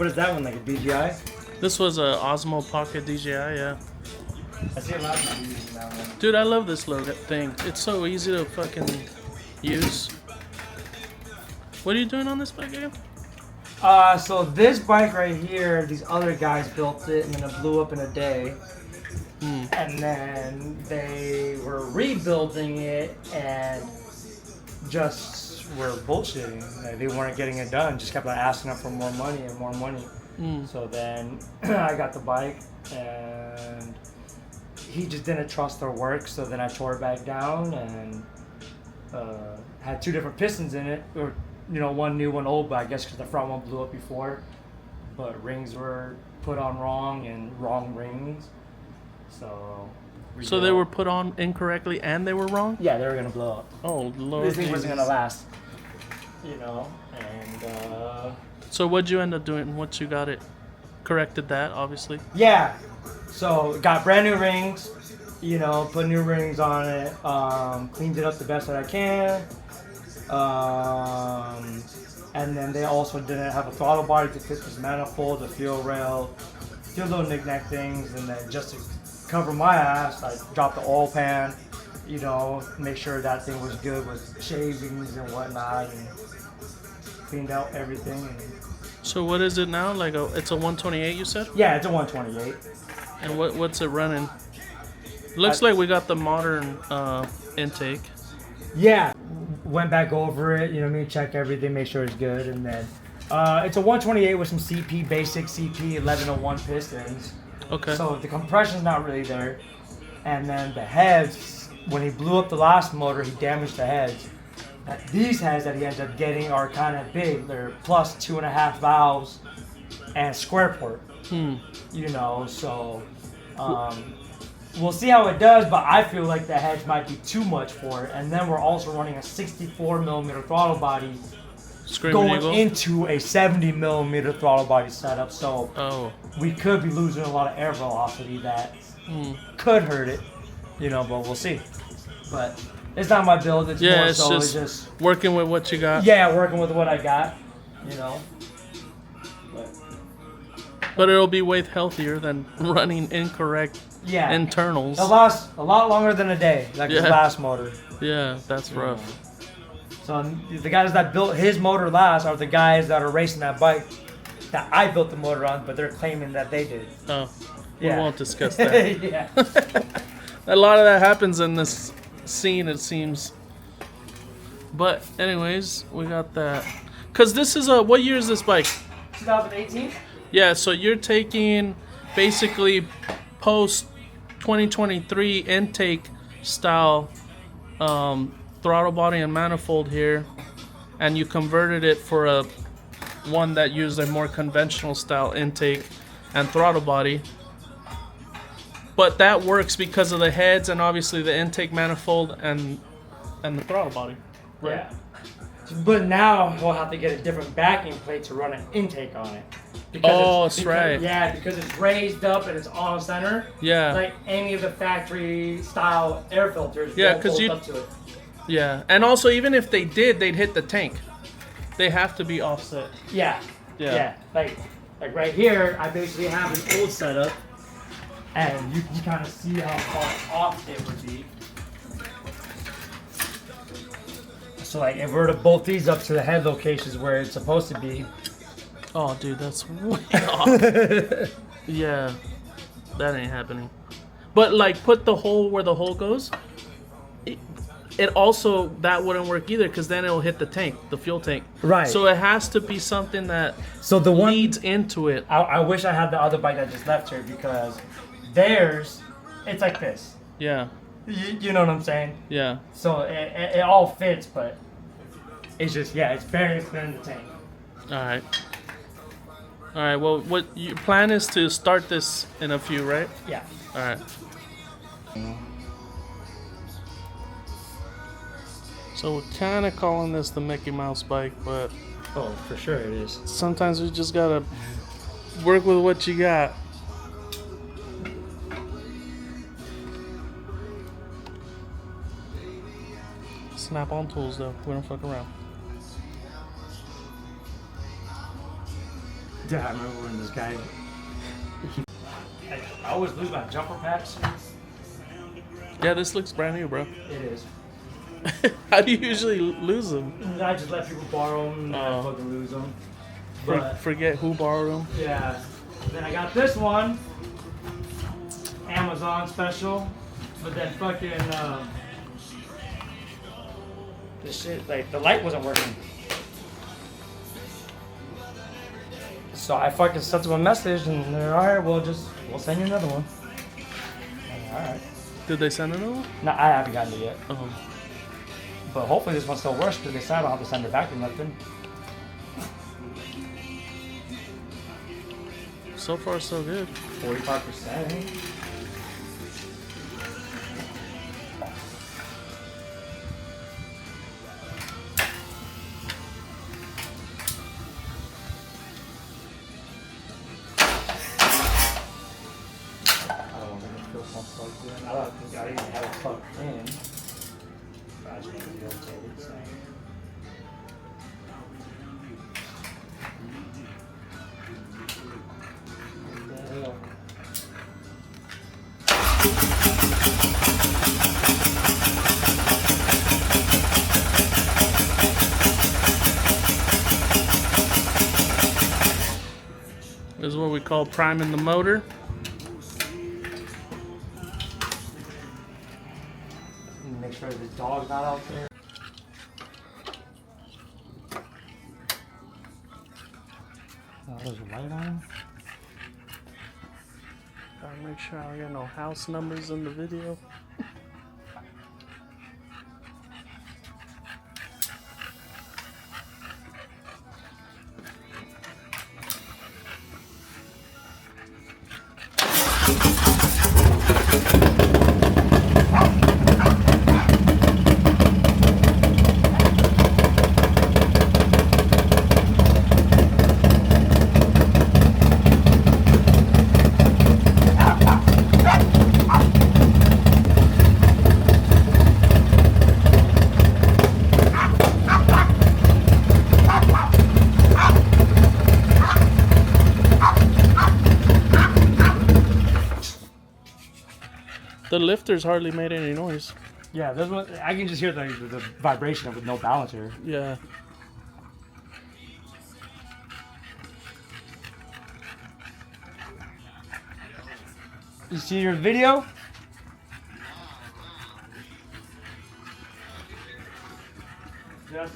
What is that one, like a DJI? This was a Osmo Pocket DJI, yeah. I see a lot of people using that one. Dude, I love this little thing. It's so easy to fucking use. What are you doing on this bike again? So this bike right here, these other guys built it and then it blew up in a day. And then they were rebuilding it and just were bullshitting. Like, they weren't getting it done. Just kept on asking them for more money and more money. So then I got the bike and he just didn't trust their work. So then I tore it back down and had two different pistons in it. Or, you know, one new, one old, but I guess because the front one blew up before. But rings were put on wrong and wrong rings. So they were put on incorrectly and they were wrong? Yeah, they were gonna blow up. Oh Lord. This thing wasn't Jesus. gonna last. You know, and So what'd you end up doing once you got it? Corrected that, obviously. yeah. So got brand new rings, you know, put new rings on it, cleaned it up the best that I can. And then they also didn't have a throttle body to fit this manifold, the fuel rail, a few little knick-knack things, and then just to cover my ass, I dropped the oil pan, you know, make sure that thing was good with shavings and whatnot, and cleaned out everything. And So what is it now? Like it's a 128 you said? yeah, it's a 128. And what's it running? Looks like we got the modern intake. Yeah, went back over it, you know what I mean, check everything, make sure it's good, and then it's a 128 with some CP, basic CP 1101 pistons. Okay. So the compression's not really there. And then the heads, when he blew up the last motor, he damaged the heads. These heads that he ended up getting are kind of big. They're plus 2.5 valves and square port. You know, so we'll see how it does, but I feel like the heads might be too much for it. And then we're also running a 64 millimeter throttle body Screaming going Eagle? into a 70 millimeter throttle body setup. So Oh. we could be losing a lot of air velocity that could hurt it, you know, but we'll see. But it's not my build, it's Yeah, more it's so just working with what you got. yeah, working with what I got, you know. But it'll be way healthier than running incorrect Yeah. internals. It lasts a lot longer than a day, like his Yeah. last motor. Yeah, that's rough. So the guys that built his motor last are the guys that are racing that bike that I built the motor on, but they're claiming that they did. Oh, we Yeah. won't discuss that. Yeah. A lot of that happens in this scene, it seems. But anyways, we got that. Cause this is what year is this bike? 2018? Yeah, so you're taking basically post 2023 intake style throttle body and manifold here, and you converted it for a one that used a more conventional style intake and throttle body. But that works because of the heads and obviously the intake manifold and the throttle body, right? Yeah. But now we'll have to get a different backing plate to run an intake on it. That's right. Yeah, because it's raised up and it's on center. Yeah. Like any of the factory style air filters. Yeah, won't 'cause bolt you- up to it. Yeah, and also even if they did, they'd hit the tank. They have to be offset. Yeah. Yeah. Yeah. Like right here, I basically have an old setup, and you can kind of see how far off it would be. So like, if we were to bolt these up to the head locations where it's supposed to be, Oh, dude, that's way off. Yeah, that ain't happening. But like, put the hole where the hole goes. It also that wouldn't work either because then it'll hit the tank, the fuel tank. Right. So it has to be something that so the one leads into it. I wish I had the other bike that just left here because theirs, it's like this. Yeah. You know what I'm saying? Yeah. So it all fits, but it's just, yeah, it's very thin in the tank. All right. All right. Well, what your plan is to start this in a few, right? Yeah. All right. So we're kind of calling this the Mickey Mouse bike, but Oh, for sure it is. sometimes we just gotta work with what you got. Snap-on tools, though. We don't fuck around. Yeah, I remember when this guy. I always lose my jumper packs. Yeah, this looks brand new, bro. It is. How do you usually lose them? I just let people borrow them and I fucking lose them. But Forget who borrowed them. yeah. Then I got this one. Amazon special. But then fucking this shit, like the light wasn't working. So I fucking sent them a message and they're alright, we'll send you another one. Alright. Did they send another one? No, I haven't gotten it yet. Oh. But hopefully this one still works because they said I don't have to send it back or nothing. So far, so good. 45%. I don't think I even have it plugged in. But I just need to rotate it. So. What the hell? This is what we call priming the motor. Make sure the dog's not out there. Oh, there's a light on. Gotta make sure I don't get no house numbers in the video. The lifters hardly made any noise. Yeah, there's one. I can just hear the vibration of with no balancer. Yeah. You see your video? Yeah,